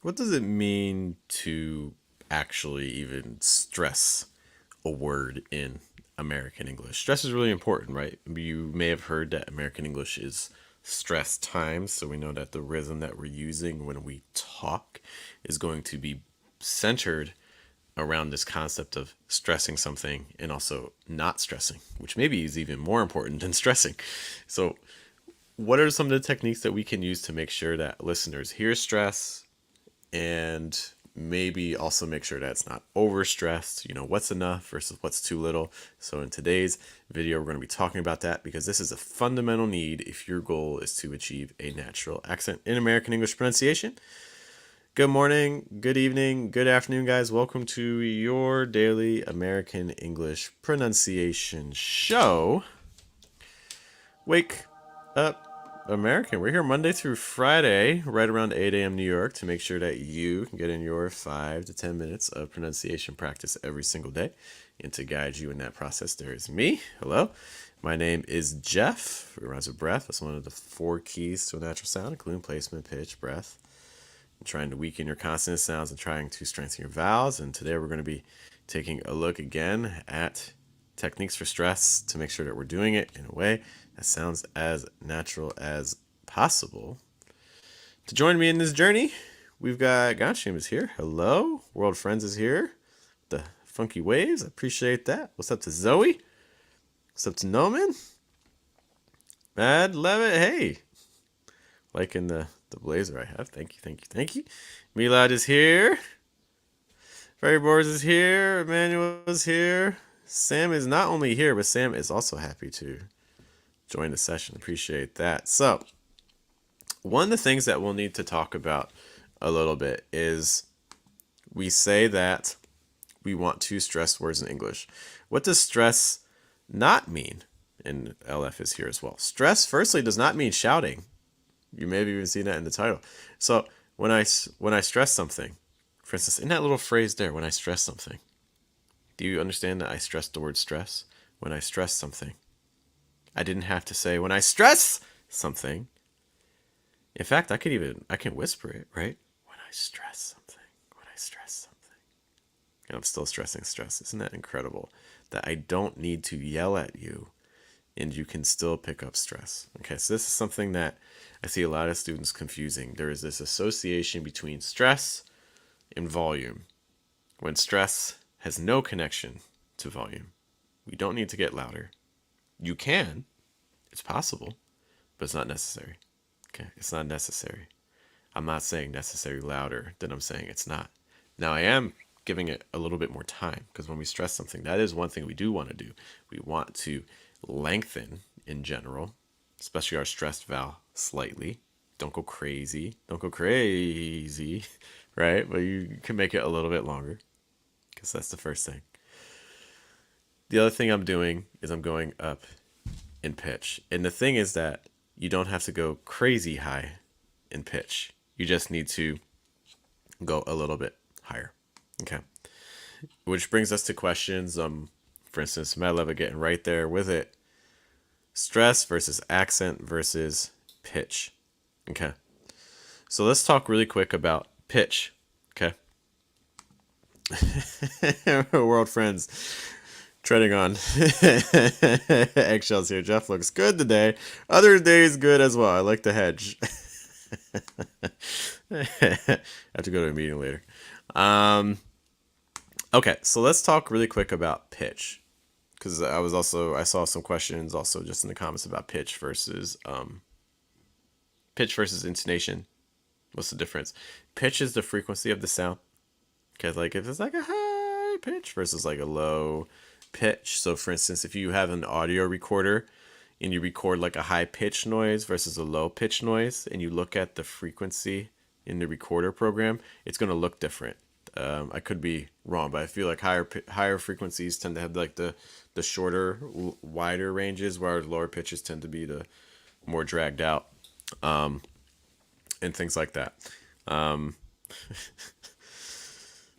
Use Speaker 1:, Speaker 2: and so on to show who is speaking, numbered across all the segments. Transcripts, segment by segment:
Speaker 1: What does it mean to actually even stress a word in American English? Stress is really important, right? You may have heard that American English is stress times, so we know that the rhythm that we're using when we talk is going to be centered around this concept of stressing something and also not stressing, which maybe is even more important than stressing. So, what are some of the techniques that we can use to make sure that listeners hear stress and maybe also make sure that it's not overstressed, what's enough versus what's too little. So in today's video, we're going to be talking about that because this is a fundamental need if your goal is to achieve a natural accent in American English pronunciation. Good morning, good evening, good afternoon, guys. Welcome to your daily American English pronunciation show. Wake up, American. We're here Monday through Friday, right around 8 a.m. New York, to make sure that you can get in your 5 to 10 minutes of pronunciation practice every single day. And to guide you in that process, there is me. Hello. My name is Jeff. It rhymes with breath. That's one of the 4 keys to a natural sound, including placement, pitch, breath. I'm trying to weaken your consonant sounds and trying to strengthen your vowels. And today we're going to be taking a look again at techniques for stress to make sure that we're doing it in a way that sounds as natural as possible. To join me in this journey, we've got Gansham is here. Hello. World Friends is here. The funky waves. I appreciate that. What's up to Zoe? What's up to Noman? Mad Levitt. Hey. Liking the blazer I have. Thank you, thank you, thank you. Milad is here. Ferry Boars is here. Emmanuel is here. Sam is not only here, but Sam is also happy to join the session. Appreciate that. So, one of the things that we'll need to talk about a little bit is we say that we want to stress words in English. What does stress not mean? And LF is here as well. Stress, firstly, does not mean shouting. You may have even seen that in the title. So, when I stress something, for instance, in that little phrase there, when I stress something, do you understand that I stressed the word stress? When I stress something, I didn't have to say when I stress something. In fact, I can whisper it, right? When I stress something, when I stress something. And I'm still stressing stress. Isn't that incredible? That I don't need to yell at you and you can still pick up stress. Okay, so this is something that I see a lot of students confusing. There is this association between stress and volume. When stress has no connection to volume, we don't need to get louder. You can, it's possible, but it's not necessary. Okay, it's not necessary. I'm not saying necessary louder than I'm saying it's not. Now I am giving it a little bit more time because when we stress something, that is one thing we do want to do. We want to lengthen in general, especially our stressed vowel slightly. Don't go crazy. Don't go crazy, right? But you can make it a little bit longer because that's the first thing. The other thing I'm doing is I'm going up in pitch. And the thing is that you don't have to go crazy high in pitch. You just need to go a little bit higher. Okay. Which brings us to questions. For instance, Matt Levitt getting right there with it. Stress versus accent versus pitch. Okay. So let's talk really quick about pitch. Okay. World Friends treading on eggshells here. Jeff looks good today. Other days good as well. I like the hedge. I have to go to a meeting later. Okay, so let's talk really quick about pitch, because I saw some questions also just in the comments about pitch versus intonation. What's the difference? Pitch is the frequency of the sound. Okay, like if it's like a high pitch versus like a low pitch. So for instance, if you have an audio recorder and you record like a high pitch noise versus a low pitch noise, and you look at the frequency in the recorder program, it's going to look different. I could be wrong, but I feel like higher frequencies tend to have like the shorter, wider ranges, whereas lower pitches tend to be the more dragged out, and things like that.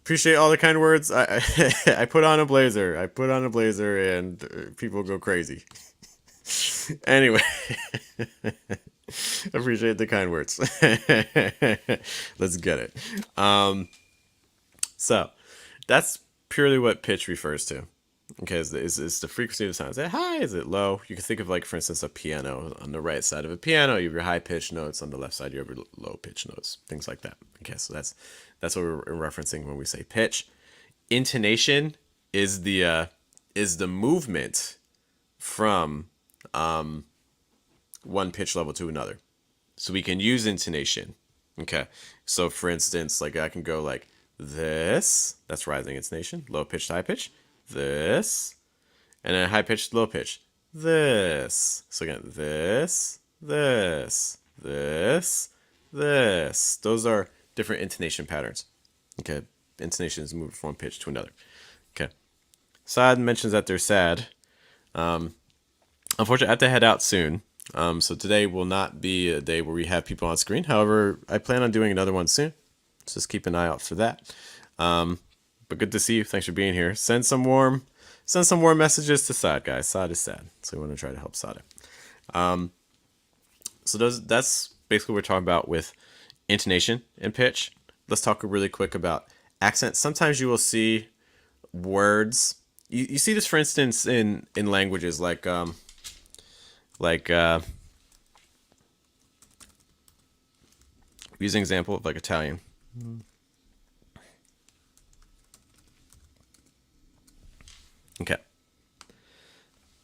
Speaker 1: Appreciate all the kind words. I put on a blazer. I put on a blazer, and people go crazy. Anyway, Appreciate the kind words. Let's get it. So that's purely what pitch refers to. Okay, is the frequency of the sound. Is it high? Is it low? You can think of, like, for instance, a piano. On the right side of a piano, you have your high pitched notes. On the left side, you have your low pitched notes. Things like that. Okay, so that's what we're referencing when we say pitch. Intonation is the movement from one pitch level to another. So we can use intonation. Okay. So for instance, like, I can go like this. That's rising intonation. Low pitch, high pitch. This. And then high pitch, low pitch. This. So again, this, this. Those are different intonation patterns. Okay. Intonation is moving from one pitch to another. Okay. Saad mentions that they're sad. Unfortunately, I have to head out soon. So today will not be a day where we have people on screen. However, I plan on doing another one soon. So just keep an eye out for that. But good to see you. Thanks for being here. Send some warm messages to Saad, guys. Saad is sad, so we want to try to help Saad. So that's basically what we're talking about with intonation and pitch. Let's talk really quick about accent. Sometimes you will see words. You see this, for instance, in languages like use an example of like Italian. Okay.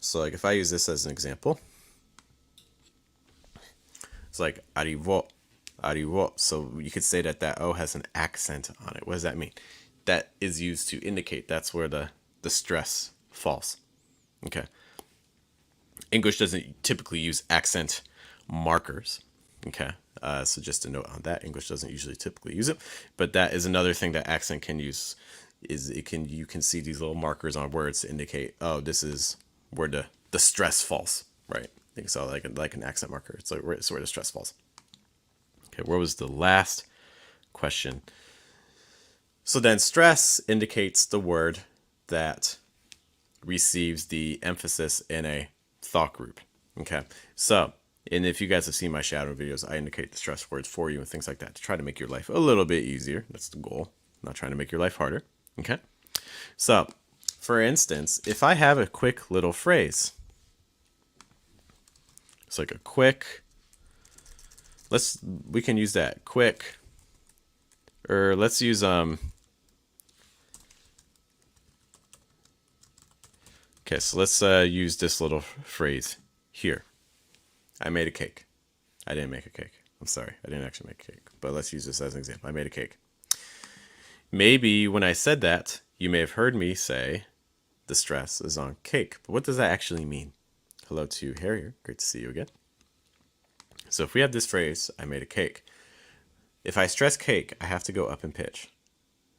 Speaker 1: So like if I use this as an example, it's like arrivo. So you could say that O has an accent on it. What does that mean? That is used to indicate that's where the stress falls. Okay. English doesn't typically use accent markers. Okay. So just a note on that, English doesn't usually typically use it, but that is another thing that accent can use. Is you can see these little markers on words to indicate, oh, this is where the stress falls, right? I think so, like an accent marker. It's like it's where the stress falls. Okay, where was the last question? So then stress indicates the word that receives the emphasis in a thought group. Okay, so, and if you guys have seen my shadow videos, I indicate the stress words for you and things like that to try to make your life a little bit easier. That's the goal. I'm not trying to make your life harder. Okay, so for instance, if I have a quick little phrase, it's like a quick, we can use that quick, or let's use okay, so let's use this little phrase here. I made a cake. I didn't make a cake. I'm sorry, I didn't actually make a cake, but let's use this as an example. I made a cake. Maybe when I said that, you may have heard me say the stress is on cake. But what does that actually mean? Hello to Harrier. Great to see you again. So if we have this phrase, I made a cake. If I stress cake, I have to go up in pitch.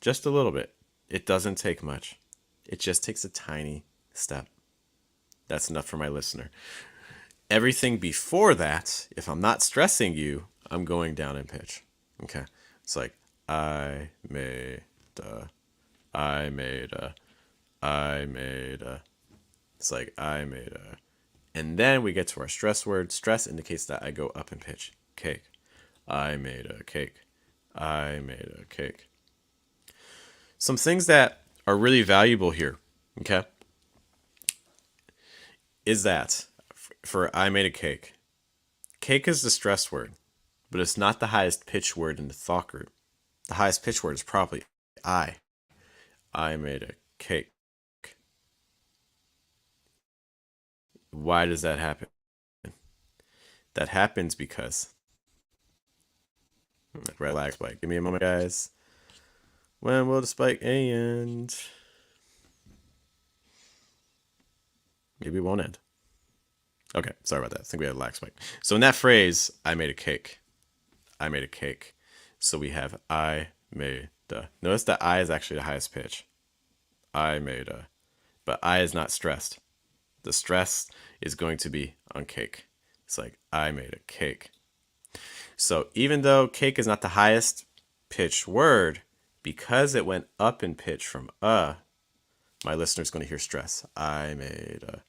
Speaker 1: Just a little bit. It doesn't take much. It just takes a tiny step. That's enough for my listener. Everything before that, if I'm not stressing you, I'm going down in pitch. Okay. It's like, I made a. It's like, I made a. And then we get to our stress word. Stress indicates that I go up in pitch. Cake. I made a cake. I made a cake. Some things that are really valuable here, okay, is that for I made a cake. Cake is the stress word, but it's not the highest pitch word in the thought group. The highest pitch word is probably I. I made a cake. Why does that happen? That happens because red lag spike. Give me a moment, guys. When will the spike end? Maybe it won't end. Okay, sorry about that. I think we had a lag spike. So in that phrase, I made a cake. I made a cake. So we have I made a. Notice that I is actually the highest pitch. I made a. But I is not stressed. The stress is going to be on cake. It's like, I made a cake. So even though cake is not the highest pitch word, because it went up in pitch from my listener's going to hear stress. I made a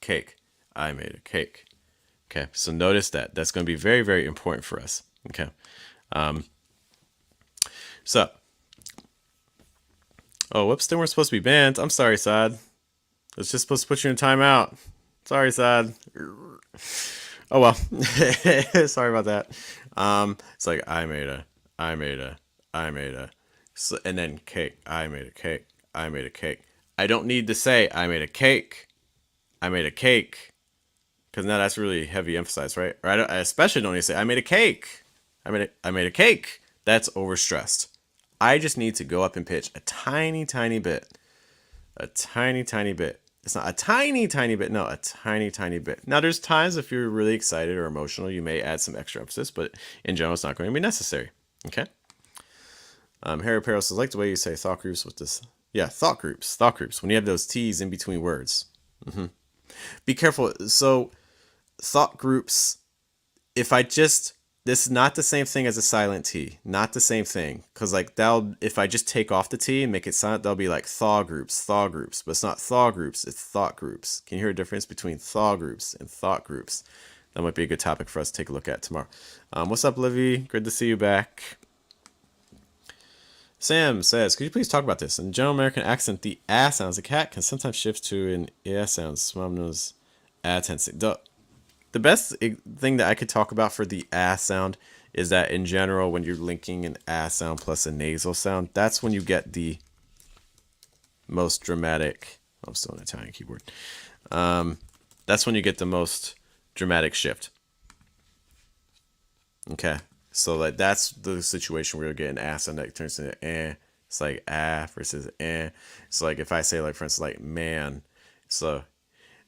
Speaker 1: cake. I made a cake. Okay, so notice that. That's going to be very, very important for us. Okay. So, oh, whoops, then we're supposed to be banned. I'm sorry, Sad. It's just supposed to put you in timeout. Sorry, Sad. Oh well. Sorry about that. It's like I made a, so, and then cake. I made a cake. I made a cake. I don't need to say I made a cake. I made a cake, because now that's really heavy emphasize, right? Or I especially don't need to say I made a cake. I made a cake. That's overstressed. I just need to go up in pitch a tiny, tiny bit. A tiny, tiny bit. It's not a tiny, tiny bit. No, a tiny, tiny bit. Now, there's times if you're really excited or emotional, you may add some extra emphasis, but in general, it's not going to be necessary. Okay? Harry Perros says, like the way you say thought groups with this. Yeah, thought groups. Thought groups. When you have those T's in between words. Be careful. So, thought groups, if I just, this is not the same thing as a silent T. Not the same thing. Because, like, that'll, if I just take off the T and make it silent, that'll be like thaw groups. But it's not thaw groups, it's thought groups. Can you hear a difference between thaw groups and thought groups? That might be a good topic for us to take a look at tomorrow. What's up, Livy? Good to see you back. Sam says, could you please talk about this? In general American accent, the ah sounds a cat can sometimes shift to an yeah sound. Mom knows ah tense. The best thing that I could talk about for the ah sound is that in general, when you're linking an ah sound plus a nasal sound, that's when you get the most dramatic. I'm still on an Italian keyboard. That's when you get the most dramatic shift. Okay. So like that's the situation where you'll get an ah sound that turns into eh. It's like ah versus eh. So like if I say like for instance like man, so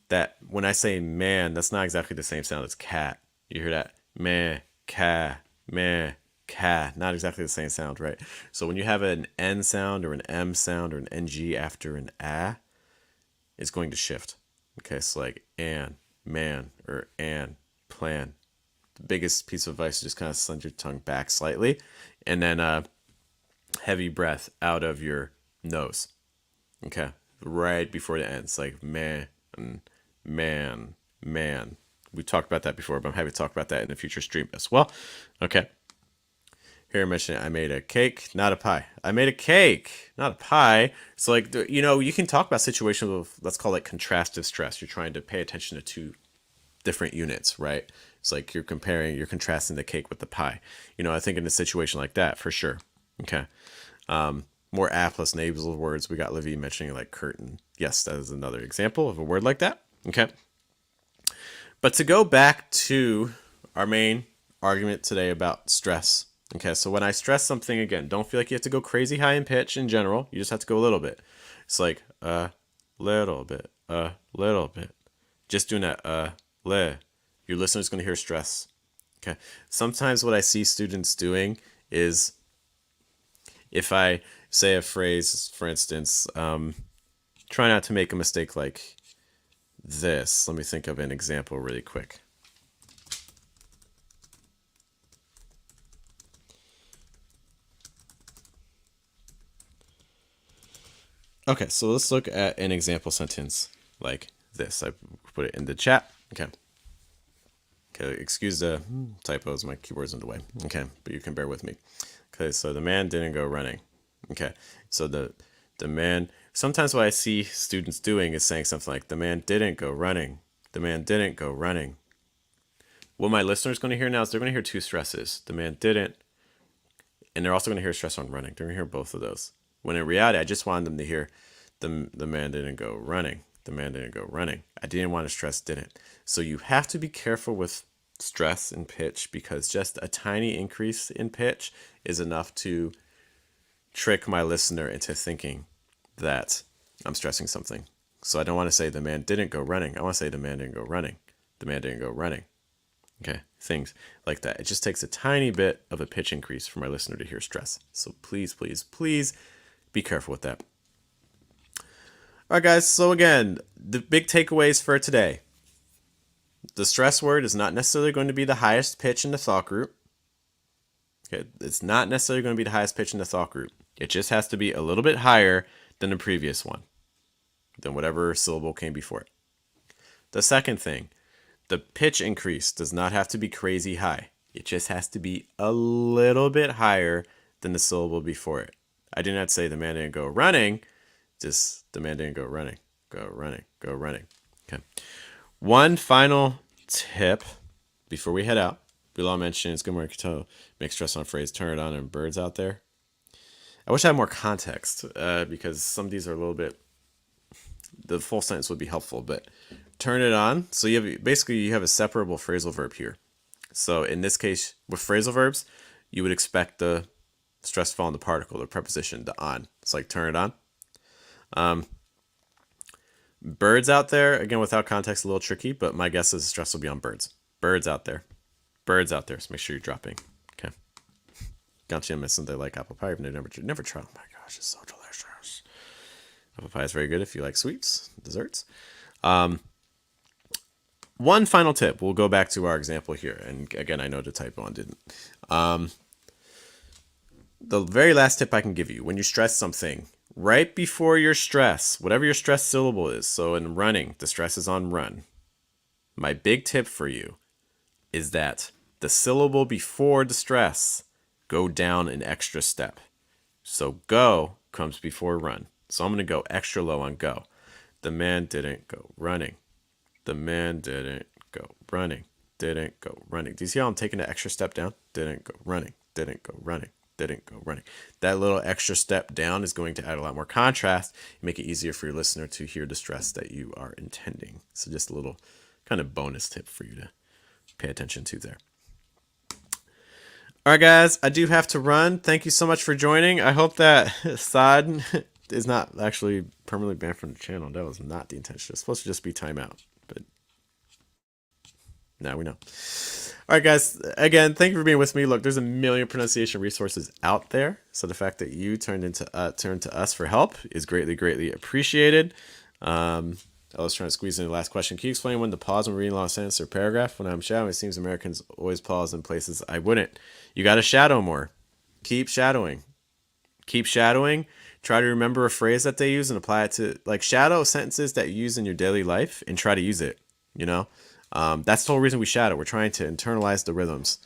Speaker 1: that when I say man, that's not exactly the same sound as cat. You hear that meh ca meh ca, not exactly the same sound, right? So when you have an n sound or an m sound or an ng after an ah, it's going to shift. Okay, so like an man or an plan. Biggest piece of advice is just kind of send your tongue back slightly and then heavy breath out of your nose. Okay, right before the end. It's like man, man. We talked about that before, but I'm happy to talk about that in a future stream as well. Okay, here I mentioned I made a cake, not a pie. I made a cake, not a pie. So like, you can talk about situations of, let's call it contrastive stress. You're trying to pay attention to two different units, right? It's like you're contrasting the cake with the pie. I think in a situation like that, for sure. Okay. More a plus nasal words. We got Livy mentioning like curtain. Yes, that is another example of a word like that. Okay. But to go back to our main argument today about stress. Okay, so when I stress something again, don't feel like you have to go crazy high in pitch in general. You just have to go a little bit. It's like a little bit, a little bit. Just doing that le. Your listener's going to hear stress. Okay. Sometimes what I see students doing is if I say a phrase, for instance, try not to make a mistake like this. Let me think of an example really quick. Okay, so let's look at an example sentence like this. I put it in the chat. Okay. Okay, excuse the typos, my keyboard's in the way. Okay, but you can bear with me. Okay, so the man didn't go running. Okay, so the man, sometimes what I see students doing is saying something like, the man didn't go running. The man didn't go running. What my listener's going to hear now is they're going to hear two stresses. The man didn't, and they're also going to hear stress on running. They're going to hear both of those. When in reality, I just wanted them to hear the man didn't go running. The man didn't go running. I didn't want to stress didn't. So you have to be careful with stress and pitch, because just a tiny increase in pitch is enough to trick my listener into thinking that I'm stressing something. So I don't want to say the man didn't go running. I want to say the man didn't go running. The man didn't go running. Okay, things like that. It just takes a tiny bit of a pitch increase for my listener to hear stress. So please, please, please be careful with that. All right, guys. So again, the big takeaways for today. The stress word is not necessarily going to be the highest pitch in the thought group. Okay, it's not necessarily going to be the highest pitch in the thought group. It just has to be a little bit higher than the previous one, than whatever syllable came before it. The second thing, The pitch increase does not have to be crazy high. It just has to be a little bit higher than the syllable before it. I did not say the man didn't go running, just the man didn't go running. Go running, go running. Okay. One final tip before we head out. Bilal mentioned it's good morning, Kato. Make stress on phrase, turn it on, and birds out there. I wish I had more context because some of these are a little bit, the full sentence would be helpful, but turn it on. So you have basically you have a separable phrasal verb here. So in this case, with phrasal verbs, you would expect the stress to fall on the particle, the preposition, the on. It's like turn it on. Birds out there, again, without context, a little tricky, but my guess is stress will be on birds. Birds out there. Birds out there. So make sure you're dropping. Okay. Got you missing they like apple pie. I've never tried. Oh my gosh, it's so delicious. Apple pie is very good if you like sweets, desserts. One final tip. We'll go back to our example here. And again, I know the typo one didn't. The very last tip I can give you, when you stress something, right before your stress, whatever your stress syllable is, so in running, the stress is on run. My big tip for you is that the syllable before the stress go down an extra step. So go comes before run. So I'm going to go extra low on go. The man didn't go running. The man didn't go running. Didn't go running. Do you see how I'm taking the extra step down? Didn't go running. Didn't go running. Didn't go running. That little extra step down is going to add a lot more contrast and make it easier for your listener to hear the stress that you are intending. So just a little kind of bonus tip for you to pay attention to there. All right, guys, I do have to run. Thank you so much for joining. I hope that Saad is not actually permanently banned from the channel. That was not the intention. It's supposed to just be timeout, but now we know. All right, guys, again, thank you for being with me. Look, there's a million pronunciation resources out there. So the fact that you turned to us for help is greatly, greatly appreciated. I was trying to squeeze in the last question. Can you explain when to pause when reading a long sentence or paragraph? When I'm shadowing, it seems Americans always pause in places I wouldn't. You got to shadow more. Keep shadowing. Keep shadowing. Try to remember a phrase that they use and apply it to, like, shadow sentences that you use in your daily life and try to use it, you know? That's the whole reason we shadow. We're trying to internalize the rhythms.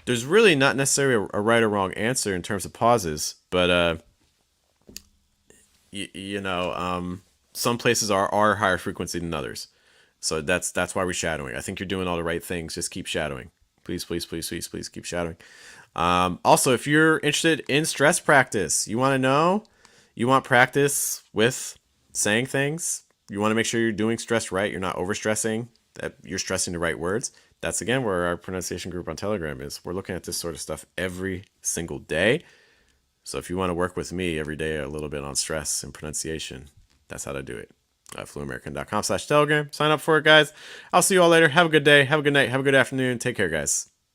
Speaker 1: There's really not necessarily a right or wrong answer in terms of pauses, but, some places are higher frequency than others. So that's why we're shadowing. I think you're doing all the right things. Just keep shadowing. Please, please, please, please, please keep shadowing. Also, if you're interested in stress practice, you want to know, you want practice with saying things, you want to make sure you're doing stress right, you're not overstressing, that you're stressing the right words. That's, again, where our pronunciation group on Telegram is. We're looking at this sort of stuff every single day. So if you want to work with me every day a little bit on stress and pronunciation, that's how to do it. FluentAmerican.com/Telegram. Sign up for it, guys. I'll see you all later. Have a good day. Have a good night. Have a good afternoon. Take care, guys.